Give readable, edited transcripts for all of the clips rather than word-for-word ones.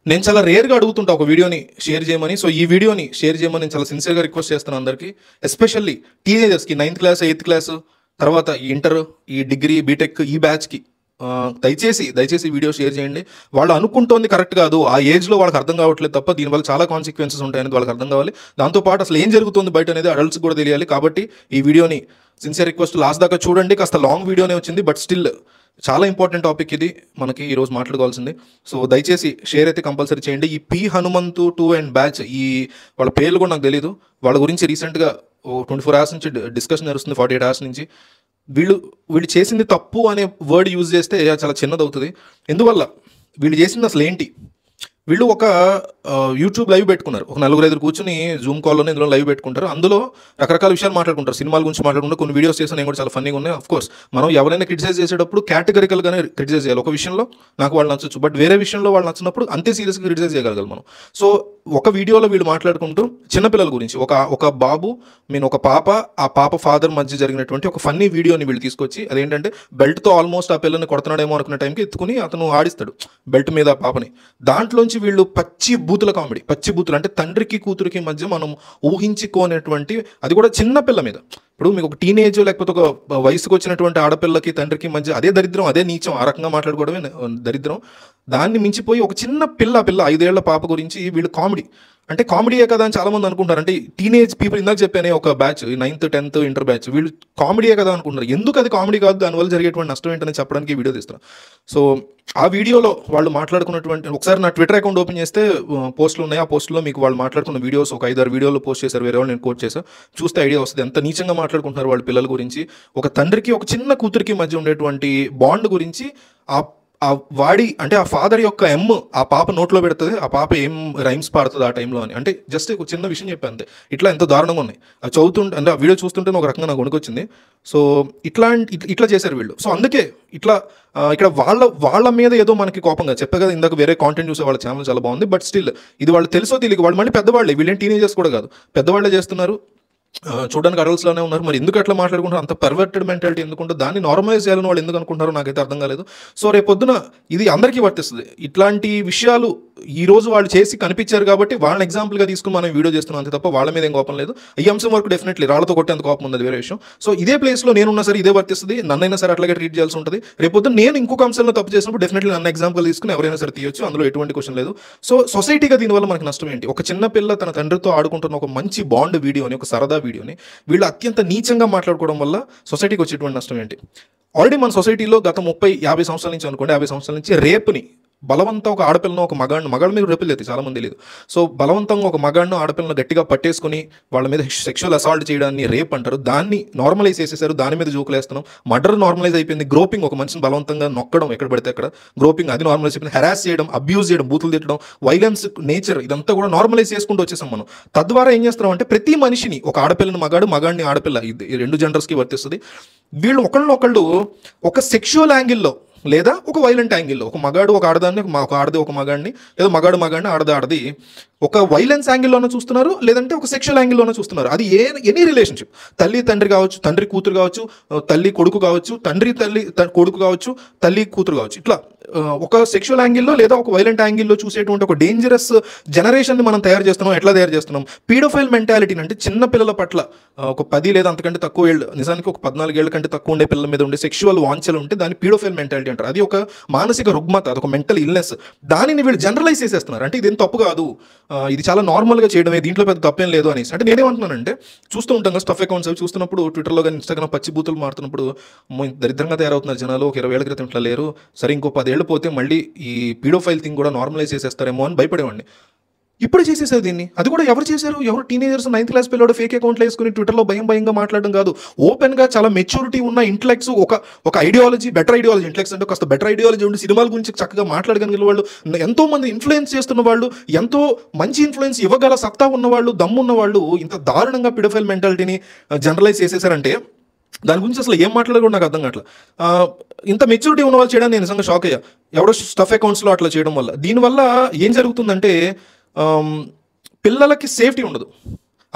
నేను చాలా రేర్గా అడుగుతుంటా ఒక వీడియోని షేర్ చేయమని. సో ఈ వీడియోని షేర్ చేయమని నేను చాలా సిన్సియర్గా రిక్వెస్ట్ చేస్తాను అందరికీ, especially టీనేజర్స్కి, 9th class 8th class తర్వాత ఈ ఇంటర్, ఈ డిగ్రీ, బీటెక్ ఈ బ్యాచ్కి దయచేసి వీడియో షేర్ చేయండి. వాళ్ళు అనుకుంటోంది కరెక్ట్ కాదు, ఆ ఏజ్లో వాళ్ళకి అర్థం కావట్లేదు తప్ప దీనివల్ల చాలా కాన్సిక్వెన్సెస్ ఉంటాయనేది వాళ్ళకి అర్థం కావాలి. దాంతోపాటు అసలు ఏం జరుగుతుంది బయట అనేది అడల్ట్స్కి కూడా తెలియాలి. కాబట్టి ఈ వీడియోని సిన్సియర్ రిక్వెస్ట్ లాస్ట్ దాకా చూడండి. కాస్త లాంగ్ వీడియోనే వచ్చింది, బట్ స్టిల్ చాలా ఇంపార్టెంట్ టాపిక్ ఇది మనకి ఈరోజు మాట్లాడుకోవాల్సింది. సో దయచేసి షేర్ అయితే కంపల్సరీ చేయండి. ఈ పి హనుమంతు 2 అండ్ బ్యాచ్, ఈ వాళ్ళ పేర్లు కూడా నాకు తెలియదు. వాళ్ళ గురించి రీసెంట్గా 24 hours నుంచి డిస్కషన్ నడుస్తుంది, 48 hours నుంచి. వీళ్ళు చేసింది తప్పు అనే వర్డ్ యూజ్ చేస్తే చాలా చిన్నది అవుతుంది. ఎందువల్ల వీళ్ళు చేసింది అసలు ఏంటి? వీళ్ళు ఒక యూట్యూబ్ లైవ్ పెట్టుకున్నారు. ఒక 4-5 కూర్చొని జూమ్ కాల్లోనే ఇందులో లైవ్ పెట్టుకుంటారు. అందులో రకరకాల విషయాలు మాట్లాడుకుంటారు, సినిమాల గురించి మాట్లాడుకుంటారు. కొన్ని వీడియోస్ చేసిన నేను కూడా చాలా ఫన్నీగా ఉన్నాయి. కోర్స్ మనం ఎవరైనా క్రిటిసైజ్ చేసేటప్పుడు కేటగిరికల్గానే క్రిటిసైజ్ చేయాలి. ఒక విషయంలో నాకు వాళ్ళు నచ్చచ్చు, బట్ వేరే విషయంలో వాళ్ళు నచ్చినప్పుడు అంతే సీరియస్గా క్రిటిసైజ్ చేయగలగాలి మనం. సో ఒక వీడియోలో వీళ్ళు మాట్లాడుకుంటూ చిన్నపిల్లల గురించి ఒక బాబు ఒక పాప, ఆ పాప ఫాదర్ మధ్య జరిగినటువంటి ఒక ఫన్నీ వీడియోని వీళ్ళు తీసుకొచ్చి, అదేంటంటే బెల్ట్తో ఆల్మోస్ట్ ఆ పిల్లని కొడుతున్నాడేమో అనుకున్న టైంకి ఎత్తుకుని అతను ఆడిస్తాడు బెల్ట్ మీద ఆ పాపని. దాంట్లోంచి వీళ్ళు పచ్చి బూతుల కామెడీ, పచ్చి బూతులు అంటే తండ్రికి కూతురికి మధ్య మనం ఊహించుకోనేటువంటి, అది కూడా చిన్న పిల్ల మీద. ఇప్పుడు మీకు ఒక టీనేజ్ లేకపోతే ఒక వయసుకు వచ్చినటువంటి ఆడపిల్లకి తండ్రికి మధ్య అదే దరిద్రం, అదే నీచం, ఆ రకంగా మాట్లాడుకోవడమే దరిద్రం. దాన్ని మించిపోయి ఒక చిన్న పిల్ల 5 ఏళ్ల పాప గురించి వీళ్ళు కామెడీ, అంటే కామెడీయే కదా అని చాలామంది అనుకుంటారు. అంటే టీనేజ్ పీపుల్, ఇందాక చెప్పానే ఒక batch 9th 10th inter batch, వీళ్ళు కామెడీయే కదా అనుకుంటారు. ఎందుకు అది కామెడీ కాదు, దానివల్ల జరిగేటువంటి నష్టం ఏంటని చెప్పడానికి వీడియో తీస్తున్నారు. సో ఆ వీడియోలో వాళ్ళు మాట్లాడుకున్నటువంటి, ఒకసారి నా ట్విట్టర్ అకౌంట్ ఓపెన్ చేస్తే పోస్టులు ఉన్నాయి. ఆ పోస్టులో మీకు వాళ్ళు మాట్లాడుకున్న వీడియోస్ ఒక 5-6 వీడియోలు పోస్ట్ చేశారు. వేరే వాళ్ళు నేను కోట్ చేశాను, చూస్తే ఐడియా వస్తుంది ఎంత నీచంగా మాట్లాడుకుంటున్నారు వాళ్ళ పిల్లల గురించి. ఒక తండ్రికి ఒక చిన్న కూతురికి మధ్య ఉండేటువంటి బాండ్ గురించి, ఆ వాడి అంటే ఆ ఫాదర్ యొక్క ఆ పాప నోట్లో పెడుతుంది, ఆ పాప ఏం రైమ్స్ పాడుతుంది ఆ టైంలో అని. అంటే జస్ట్ ఒక చిన్న విషయం చెప్పాను అంతే. ఇట్లా ఎంతో దారుణంగా ఉన్నాయి. అది చదువుతుంటే, అంటే ఆ వీడియో చూస్తుంటే ఒక రకంగా నాకు వణుకొచ్చింది. సో ఇట్లా చేశారు వీళ్ళు. సో అందుకే ఇక్కడ వాళ్ళ మీద ఏదో మనకి కోపంగా చెప్పే కదా ఇందాక, వేరే కాంటెంట్ చూసే వాళ్ళ ఛానల్ చాలా బాగుంది, బట్ స్టిల్ ఇది వాళ్ళు తెలుసో తెలియక, వాళ్ళు మళ్ళీ పెద్దవాళ్ళే, వీళ్ళేం టీనేజర్స్ కూడా కాదు, పెద్దవాళ్ళే చేస్తున్నారు. చూడడానికి అడల్ట్స్లోనే ఉన్నారు. మరి ఎందుకు అట్లా మాట్లాడుకుంటారు? అంత పర్వర్టెడ్ మెంటాలిటీ ఎందుకుంటారు? దాన్ని నార్మలైజ్ చేయాలని వాళ్ళు ఎందుకు అనుకుంటారో నాకైతే అర్థం కాలేదు. సో రేపొద్దున ఇది అందరికీ వర్తిస్తుంది. ఇట్లాంటి విషయాలు ఈ రోజు వాళ్ళు చేసి కనిపించారు కాబట్టి వాళ్ళని ఎగ్జాంపుల్గా తీసుకుని మనం వీడియో చేస్తున్నాం అంతే తప్ప వాళ్ళ మీద ఏం కోపం లేదు. ఈ అంశం వరకు డెఫినెట్లీ రాళ్లతో కొట్టేంత కోపం ఉంది, వేరే విషయం. సో ఇదే ప్లేస్లో నేనున్నా సరే ఇదే వర్తిస్తుంది, నన్నైనా సరే అట్లాగే ట్రీట్ చేయాల్సి ఉంటుంది. రేపొద్దున నేను ఇంకొక అంశంలో తప్పు చేసినప్పుడు డెఫినెట్లీ నన్ను ఎగ్జాంపుల్ తీసుకుని ఎవరైనా సరే తీయొచ్చు, అందులో ఎటువంటి క్వశ్చన్ లేదు. సో సొసైటీగా దీనివల్ల మనకి నష్టం ఏంటి? ఒక చిన్న పిల్ల తన తండ్రితో ఆడుకుంటున్న ఒక మంచి బాండ్ వీడియోని, ఒక సరదా వీడియోని వీళ్ళు అత్యంత నీచంగా మాట్లాడుకోవడం వల్ల సొసైటీకి వచ్చేటువంటి నష్టం ఏంటి? ఆల్రెడీ మన సొసైటీలో గత 30-50 సంవత్సరాల నుంచి అనుకోండి, 50 సంవత్సరాల నుంచి రేప్ని బలవంతం ఒక ఆడపిల్లను, ఒక మగాళ్ళ మీద రేపులు అయితే చాలా మంది తెలియదు. సో బలవంతంగా ఒక మగాడిను ఆడపిల్లను గట్టిగా పట్టేసుకుని వాళ్ళ మీద సెక్షువల్ అసాల్ట్ చేయడాన్ని రేప్ అంటారు. దాన్ని నార్మలైజ్ చేసేసారు, దాని మీద జోకులు వేస్తున్నాం. మర్డర్ నార్మలైజ్ అయిపోయింది. గ్రోపింగ్, ఒక మనిషిని బలవంతంగా నొక్కడం ఎక్కడ పడితే అక్కడ, గ్రోపింగ్ అది నార్మలైజ్ అయిపోయింది. హెరాస్ చేయడం, అబ్యూజ్ చేయడం, బూతులు తిట్టడం, వైలెన్స్ నేచర్, ఇదంతా కూడా నార్మలైజ్ చేసుకుంటూ వచ్చేసాం మనం. తద్వారా ఏం చేస్తున్నాం అంటే ప్రతి మనిషిని, ఒక ఆడపిల్లని మగాడిని ఆడపిల్ల, ఇది 2 జెండర్స్కి వర్తిస్తుంది. వీళ్ళు ఒకళ్ళు ఒక సెక్షువల్ యాంగిల్లో లేదా ఒక వైలెంట్ యాంగిల్లో, ఒక మగాడు ఒక ఆడదాన్ని, ఒక ఆడది ఒక మగాడిని, లేదా మగాడిని ఆడది ఒక వైలెన్స్ యాంగిల్లోనే చూస్తున్నారు, లేదంటే ఒక సెక్షువల్ యాంగిల్లోనే చూస్తున్నారు. అది ఎనీ రిలేషన్షిప్, తల్లి తండ్రి కావచ్చు, తండ్రి కూతురు కావచ్చు, తల్లి కొడుకు కావచ్చు, తండ్రి కొడుకు కావచ్చు, తల్లి కూతురు కావచ్చు. ఇట్లా ఒక సెక్షువల్ యాంగిల్లో లేదా ఒక వైలెంట్ యాంగిల్లో చూసేటువంటి ఒక డేంజరస్ జనరేషన్ని మనం తయారు చేస్తున్నాం. ఎట్లా తయారు చేస్తున్నాం? పీడోఫైల్ మెంటాలిటీని, అంటే చిన్న పిల్లల పట్ల ఒక 10 లేదా అంతకంటే తక్కువ ఏళ్ళు, నిజానికి ఒక 14 ఏళ్ళ కంటే తక్కువ ఉండే పిల్లల మీద ఉండే సెక్షువల్ వాంఛలు ఉంటే దాన్ని పీడోఫైల్ మెంటాలిటీ అంటారు. అది ఒక మానసిక రుగ్మత, అది ఒక మెంటల్ ఇల్నెస్. దానిని వీళ్ళు జనరలైజ్ చేసేస్తున్నారు. అంటే ఇదేం తప్పు కాదు, ఇది చాలా నార్మల్గా చేయడమే, దీంట్లో పెద్ద తప్పేం లేదు అనేసి. అంటే నేనేమంటున్నానంటే, చూస్తూ ఉంటాం కదా స్టఫ్ అకౌంట్స్, అవి చూస్తున్నప్పుడు ట్విట్టర్లో కానీ ఇన్స్టాగ్రామ్ పచ్చి బూతులు మారుతున్నప్పుడు దరిద్రంగా తయారవుతున్నారు జనాలు. ఒక 20 ఏళ్ల క్రితం ఇట్లా లేరు, సరే ఇంకో 10 ఏళ్ళు పోతే మళ్ళీ ఈ పీడోఫైల్ థింగ్ కూడా నార్మలైజ్ చేసేస్తారేమో అని భయపడేవాడిని. ఇప్పుడు చేసేసారు దీన్ని. అది కూడా ఎవరు చేశారు? ఎవరు టీనేజర్స్, 9th క్లాస్ పిల్లలు ఫేక్ అకౌంట్లు వేసుకుని ట్విట్టర్లో భయంగా మాట్లాడడం కాదు. ఓపెన్గా చాలా మెచ్యూరిటీ ఉన్న ఇంటలెక్ట్స్, ఒక ఐడియాలజీ, బెటర్ ఐడియాలజీ, ఇంటలెక్ట్స్ అంటే కాస్త బెటర్ ఐడియాలజీ ఉండి సినిమాల గురించి చక్కగా మాట్లాడగలిగిన వాళ్ళు, ఎంతో మంది ఇన్ఫ్లుయెన్స్ చేస్తున్న వాళ్ళు, ఎంతో మంచి ఇన్ఫ్లుయెన్స్ ఇవ్వగల సత్తా ఉన్నవాళ్ళు, దమ్మున్న వాళ్ళు ఇంత దారుణంగా పీడోఫైల్ మెంటాలిటీని జనరలైజ్ చేసేసారంటే దాని గురించి అసలు ఏం మాట్లాడకూడదు నాకు అర్థం కావట్లేదు. ఇంత మెచ్యూరిటీ ఉన్న వాళ్ళు చేయడానికి నేను నిజంగా షాక్ అయ్యా, ఎవడో స్టఫ్ అకౌంట్స్లో అట్లా చేయడం వల్ల. దీనివల్ల ఏం జరుగుతుందంటే పిల్లలకి సేఫ్టీ ఉండదు.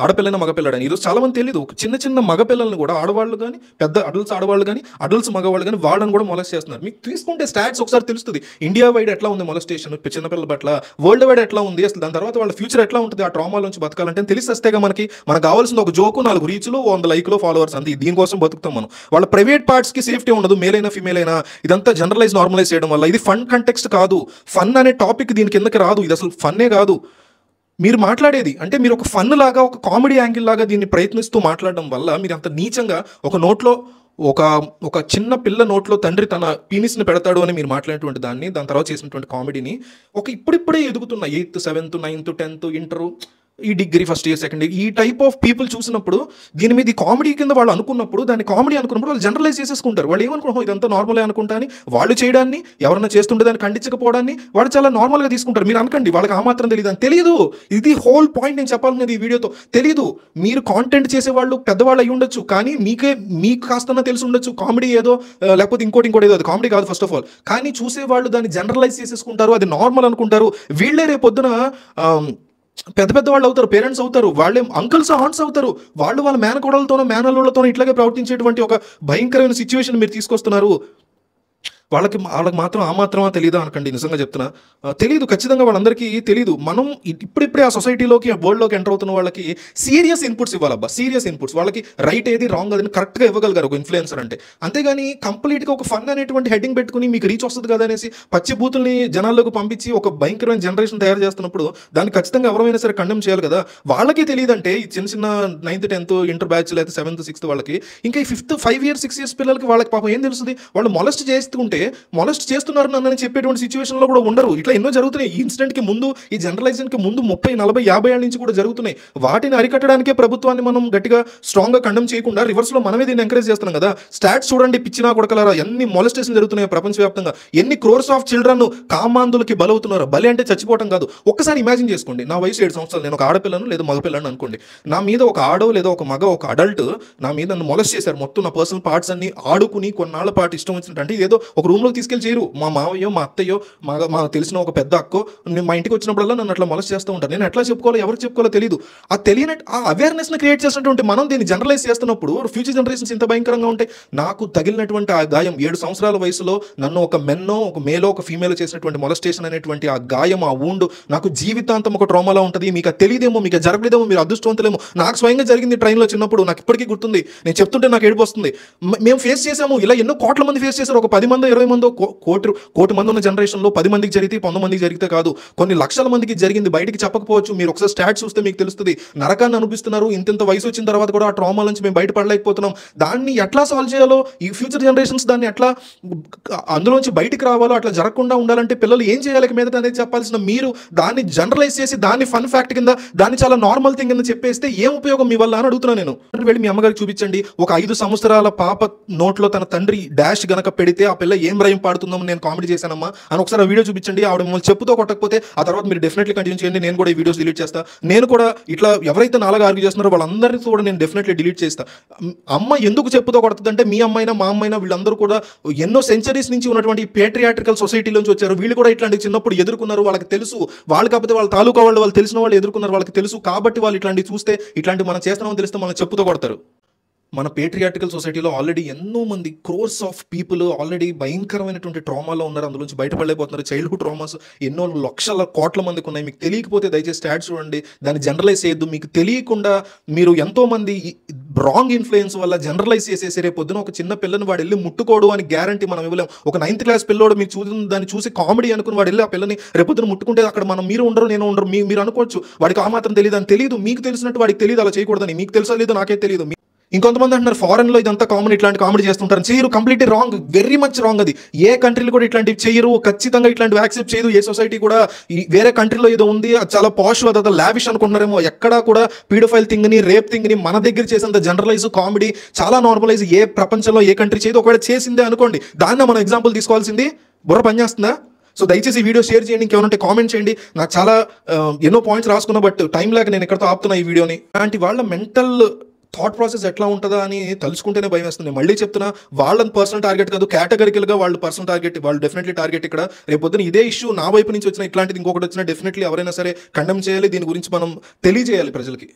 ఆడపిల్లైనా మగపిల్లడని. ఈరోజు చాలా మంది తెలీదు. ఒక చిన్న చిన్న మగపిల్లల్ని కూడా ఆడవాళ్ళు గాని, పెద్ద ఆడవాళ్ళు గాని, అడల్ట్స్ మగవాళ్ళు గాని వాళ్ళని కూడా మొలెస్ట్ చేస్తున్నారు. మీకు తీసుకుంటే స్టాట్స్ ఒకసారి తెలుస్తుంది. ఇండియా వైడ్ ఎట్లా ఉంది మొలెస్టేషన్ చిన్నపిల్లల పట్ల, వరల్డ్ వైడ్ ఎట్లా ఉంది, అసలు దాని తర్వాత వాళ్ళ ఫ్యూచర్ ఎట్లా ఉంటుంది ఆ ట్రామా నుంచి బతకాలంటే తెలిసేస్తేగా మనకు కావాల్సింది ఒక జోకు, 4 రీచ్లు, 100 లైక్లు, ఫాలోవర్స్ అంతే. దీనికోసం బతుకుతాం మనం. వాళ్ళ ప్రైవేట్ పార్ట్స్ కి సేఫ్టీ ఉండదు. మేల్ అయినా ఫీమేల్ అయినా ఇదంతా జనరలైజ్ నార్మలైజ్ చేయడం వల్ల ఇది ఫన్ కంటెక్స్ట్ కాదు. ఫన్ అనే టాపిక్ దీని కిందకి రాదు. ఇది అసలు ఫన్నే కాదు. మీరు మాట్లాడేది అంటే మీరు ఒక ఫన్ లాగా, ఒక కామెడీ యాంగిల్ లాగా దీన్ని ప్రయత్నిస్తూ మాట్లాడడం వల్ల మీరు అంత నీచంగా ఒక నోట్లో ఒక చిన్న పిల్ల నోట్లో తండ్రి తన పీనిస్ని పెడతాడు అని మీరు మాట్లాడినటువంటి దాని తర్వాత చేసినటువంటి కామెడీని ఇప్పుడిప్పుడే ఎదుగుతున్న 8th 7th 9th 10th inter, ఈ degree first year second year ఈ టైప్ ఆఫ్ పీపుల్ చూసినప్పుడు దీని మీద కామెడీ కింద వాళ్ళు అనుకున్నప్పుడు, దాన్ని కామెడీ అనుకున్నప్పుడు వాళ్ళు జనరలైజ్ చేసేసుకుంటారు. వాళ్ళు ఏమనుకుంటారు, ఇదంతా నార్మలే అనుకుంటా అని. వాళ్ళు చేయడాన్ని, ఎవరన్నా చేస్తుంటే దాన్ని ఖండించకపోవడాన్ని వాళ్ళు చాలా నార్మల్గా తీసుకుంటారు. మీరు అనకండి వాళ్ళకి ఆ మాత్రం తెలియదు అని. తెలియదు. ఇది హోల్ పాయింట్ నేను చెప్పాలనేది ఈ వీడియోతో. తెలియదు. మీరు కాంటెంట్ చేసేవాళ్ళు పెద్దవాళ్ళు అయ్యి ఉండొచ్చు, కానీ మీకు కాస్తన్నా తెలిసి ఉండొచ్చు కామెడీ ఏదో, లేకపోతే ఇంకోటి ఏదో. అది కామెడీ కాదు ఫస్ట్ ఆఫ్ ఆల్. కానీ చూసేవాళ్ళు దాన్ని జనరలైజ్ చేసేసుకుంటారు, అది నార్మల్ అనుకుంటారు. వీళ్ళే రేపొద్దున పెద్ద వాళ్ళు అవుతారు, పేరెంట్స్ అవుతారు, వాళ్ళే అంకుల్స్ ఆంట్స్ అవుతారు. వాళ్ళ మేనకోడలతోనో మేనల్లుళ్ళతోనో ఇట్లాగే ప్రవర్తించేటువంటి ఒక భయంకరమైన సిచ్యువేషన్ మీరు తీసుకొస్తున్నారు. వాళ్ళకి మాత్రం ఆ మాత్రమా తెలియదా అనకండి. నిజంగా చెప్తున్నా, తెలియదు. ఖచ్చితంగా వాళ్ళందరికీ తెలియదు. మనం ఇప్పుడిప్పుడే ఆ సొసైటీలోకి, ఆ వరల్డ్లోకి ఎంటర్ అవుతున్న వాళ్ళకి సీరియస్ ఇన్పుట్స్ ఇవ్వాలబ్బా. Serious inputs. వాళ్ళకి రైట్ ఏది రాంగ్ అదని కరెక్ట్గా ఇవ్వగలిగారు ఒక ఇన్ఫ్లుయెన్సర్ అంటే. అంతేగాని కంప్లీట్గా ఒక ఫన్ అనేటువంటి హెడ్డింగ్ పెట్టుకుని మీకు రీచ్ వస్తుంది కదా అనేసి పచ్చి బూతుల్ని జనాల్లోకి పంపించి ఒక భయంకరమైన జనరేషన్ తయారు చేస్తున్నప్పుడు దాన్ని ఖచ్చితంగా ఎవరైనా సరే కండెమ్ చేయాలి కదా. వాళ్ళకి తెలియదంటే ఈ చిన్న 9th 10th ఇంటర్ బ్యాచ్ లేదా 7th 6th వాళ్ళకి, ఇంకా ఈ 5 years 6 years పిల్లలకి వాళ్ళకి పాపం ఏం తెలుస్తుంది? వాళ్ళు మొలెస్ట్ చేస్తుంటే మొలెస్ట్ చేస్తున్నారు నన్ను చెప్పేటువంటి సిచ్యువేషన్లో కూడా ఉండరు. ఇట్లా ఎన్నో జరుగుతున్నాయి. ఈ ఇన్సిడెంట్కి ముందు, ఈ జనరలైజేషన్కి ముందు 30, 40, 50 ఏళ్ళ నుంచి కూడా జరుగుతున్నాయి. వాటిని అరికట్టడానికే ప్రభుత్వాన్ని మనం గట్టిగా స్ట్రాంగ్గా కండెమ్ చేయకుండా రివర్స్లో మనమే దీన్ని ఎంకరేజ్ చేస్తున్నాం కదా. స్టాట్స్ చూడండి, పిచ్చినా కొడకలారా, ఎన్ని మొలెస్టేషన్ జరుగుతున్నాయి ప్రపంచవ్యాప్తంగా. ఎన్ని క్రోర్స్ ఆఫ్ చిల్డ్రన్ కామాంధులకి బలవుతున్నారు. బలి అంటే చచ్చిపోవటం కాదు. ఒక్కసారి ఇమాజిన్ చేసుకోండి, నా వయసు 7 సంవత్సరాలు, నేను ఒక ఆడపిల్లను లేదా మగపిల్లను అనుకోండి. నా మీద ఒక ఆడో లేదా ఒక మగ, ఒక అడల్ట్ నా మీద నన్ను మొలెస్ట్ చేశారు. మొత్తం నా పర్సనల్ పార్ట్స్ అన్ని ఆడుకుని కొన్నాళ్ళ పాటు ఇష్టం వచ్చినట్టు. అంటే ఏదో ఒక రూమ్లోకి తీసుకెళ్ళి చేయరు. మా మావయ్యో, మా అత్తయ్యో, మా తెలిసిన ఒక పెద్ద అక్కో మా ఇంటికి వచ్చినప్పుడల్లా నన్ను అట్లా మొలెస్ట్ చేస్తూ ఉంటారు. నేను ఎట్లా చెప్పుకోవాలో, ఎవరికి చెప్పుకోవాలో తెలియదు. ఆ తెలియనట్టు ఆ అవేర్నెస్ని క్రియేట్ చేసినటువంటి మనం దీన్ని జనరలైజ్ చేస్తున్నప్పుడు ఫ్యూచర్ జనరేషన్స్ ఇంత భయంకరంగా ఉంటాయి. నాకు తగిలినటువంటి ఆ గాయం 7 సంవత్సరాల వయసులో నన్ను ఒక మెన్నో, ఒక మేలో, ఒక ఫీమేలో చేసినటువంటి మొలెస్టేషన్ అనేటువంటి ఆ గాయం, ఆ వూండ్ నాకు జీవితాంతం ఒక ట్రామాలో ఉంటుంది. మీకు అది తెలియదేమో, మీకు జరగలేదేమో, మీరు అదృష్టవంతులేమో. నాకు స్వయంగా జరిగింది ట్రైన్లో చిన్నప్పుడు. నాకు ఇప్పటికీ గుర్తుంది. నేను చెప్తుంటే నాకు ఏడుపు వస్తుంది. మేము ఫేస్ చేసాము. ఇలా ఎన్నో కోట్ల మంది ఫేస్ చేశారు. ఒక 10 మందో 20 మందో, కోటి మంది ఉన్న జనరేషన్లో 10 మందికి జరిగితే 100 మందికి జరిగితే కాదు, కొన్ని లక్షల మందికి జరిగింది. బయటికి చెప్పకపోవచ్చు. మీరు ఒకసారి స్టాట్స్ చూస్తే మీకు తెలుస్తుంది. నరకాన్ని అనిపిస్తున్నారు. ఇంత వయసు వచ్చిన తర్వాత కూడా ఆ ట్రామా నుంచి మేము బయటపడలేకపోతున్నాం. దాన్ని ఎట్లా సాల్వ్ చేయాలో, ఈ ఫ్యూచర్ జనరేషన్స్ దాన్ని ఎట్లా అందులోంచి బయటికి రావాలో, అట్లా జరగకుండా ఉండాలంటే పిల్లలు ఏం చేయాలి మీద అనేది చెప్పాల్సిన మీరు దాన్ని జనరలైజ్ చేసి దాన్ని ఫన్ ఫ్యాక్ట్ కింద, దాన్ని చాలా నార్మల్ థింగ్ కింద చెప్పేస్తే ఏం ఉపయోగం మీ వల్ల అని అడుగుతున్నాను నేను. వెళ్ళి మీ అమ్మగారికి చూపించండి. ఒక 5 సంవత్సరాల పాప నోట్లో తన తండ్రి డాష్ గనక పెడితే ఆ పిల్ల ఏం భయం పాడుతుందో నేను కామెడీ చేశానమ్మా అని ఒకసారి ఆ వీడియో చూపించండి. ఆవిడ మిమ్మల్ని చెప్పుతో కొట్టకపోతే ఆ తర్వాత మీరు డెఫినెట్లీ కంటిన్యూ చేయండి. నేను కూడా ఈ వీడియోస్ డిలీట్ చేస్తా. నేను కూడా ఇట్లా ఎవరైతే నాలుగు ఆర్గ్యూ చేస్తున్నారో వాళ్ళందరినీ కూడా నేను డెఫినెట్లీ డిలీట్ చేస్తా. అమ్మ ఎందుకు చెప్పుతో కొడుతుందంటే మీ అమ్మైనా మా అమ్మైనా వీళ్ళందరూ కూడా ఎన్నో సెంచరీస్ నుంచి ఉన్నటువంటి పేట్రియాట్రికల్ సొసైటీలోంచి వచ్చారు. వీళ్ళు కూడా ఇట్లాంటి చిన్నప్పుడు ఎదుర్కొన్నారు. వాళ్ళకి తెలుసు. వాళ్ళు కాకపోతే వాళ్ళ తాలూకా వాళ్ళు తెలిసిన వాళ్ళు ఎదుర్కొన్నారు. వాళ్ళకి తెలుసు. కాబట్టి వాళ్ళు ఇట్లాంటివి చూస్తే, ఇట్లాంటి మనం చేస్తున్నామని తెలిస్తే మనం చెప్పుతో కొడతారు. మన పేట్రియాటికల్ సొసైటీలో ఆల్రెడీ ఎన్నో మంది క్రోర్స్ ఆఫ్ పీపుల్ ఆల్రెడీ భయంకరమైనటువంటి ట్రామాలో ఉన్నారు. అందులోంచి బయటపడలేకపోతున్నారు. చైల్డ్హుడ్ ట్రామాస్ ఎన్నో లక్షల కోట్ల మందికి ఉన్నాయి. మీకు తెలియకపోతే దయచేసి స్టాట్స్ చూడండి. దాన్ని జనరలైజ్ చేయొద్దు. మీకు తెలియకుండా మీరు ఎంతోమంది రాంగ్ ఇన్ఫ్లుయెన్స్ వల్ల జనరలైజ్ చేసేసి రేపొద్దున ఒక చిన్న పిల్లని వాడు వెళ్ళి ముట్టుకోడు అని గ్యారంటీ మనం ఇవ్వలేం. ఒక 9th క్లాస్ పిల్లోడు మీకు దాన్ని చూసి కామెడీ అనుకుని వాడు వెళ్ళి ఆ పిల్లని రేపొద్దున ముట్టుకుంటే అక్కడ మీరు ఉండరు, నేను ఉండరు. మీరు అనుకోవచ్చు వాడికి ఆ మాత్రం తెలియదు అని. తెలియదు. మీకు తెలిసినట్టు వాడికి తెలియదు అలా చేయకూడదని. మీకు తెలుసా లేదో నాకే తెలియదు. ఇంకొంతమంది అంటున్నారు ఫారెన్లో ఇదంతా కామన్, ఇట్లాంటి కామెడీ చేస్తుంటారు. చేయరు. Completely wrong. Very much wrong. అది ఏ కంట్రీలో కూడా ఇట్లాంటివి చేయరు. ఖచ్చితంగా ఇట్లాంటివి యాక్సెప్ట్ చేయదు ఏ సొసైటీ కూడా. వేరే కంట్రీలో ఏదో ఉంది, అది చాలా పాష్, అదా లావిష్ అనుకుంటున్నారేమో. ఎక్కడా కూడా పీడోఫైల్ థింగ్ని, రేప్ థింగ్ని మన దగ్గర చేసేంత జనరలైజ్ కామెడీ చాలా నార్మలైజ్ ఏ ప్రపంచంలో ఏ కంట్రీ చేయదు. ఒకవేళ చేసిందే అనుకోండి, దాన్ని మనం ఎగ్జాంపుల్ తీసుకోవాల్సింది. బుర్ర పనిచేస్తుందా? సో దయచేసి ఈ వీడియో షేర్ చేయండి. ఇంకేమైనా కామెంట్ చేయండి. నాకు చాలా ఎన్నో పాయింట్స్ రాసుకున్నా, బట్ టైం లేక నేను ఎక్కడితో ఆపుతున్నా ఈ వీడియోని. అలాంటి వాళ్ళ మెంటల్ థాట్ ప్రాసెస్ ఎట్లా ఉంటుందా అని తలుచుకుంటేనే భయం వేస్తుంది. మళ్ళీ చెప్తున్నా, వాళ్ళని పర్సనల్ టార్గెట్ కాదు, కేటగిరికల్గా వాళ్ళు పర్సనల్ టార్గెట్. వాళ్ళు డెఫినెట్లీ టార్గెట్. ఇక్కడ రేపొద్దున ఇదే ఇష్యూ నా వైపు నుంచి వచ్చిన, ఇట్లాంటిది ఇంకొకటి వచ్చినా డెఫినెట్లీ ఎవరైనా సరే కండెమ్ చేయాలి. దీని గురించి మనం తెలియజేయాలి ప్రజలకి.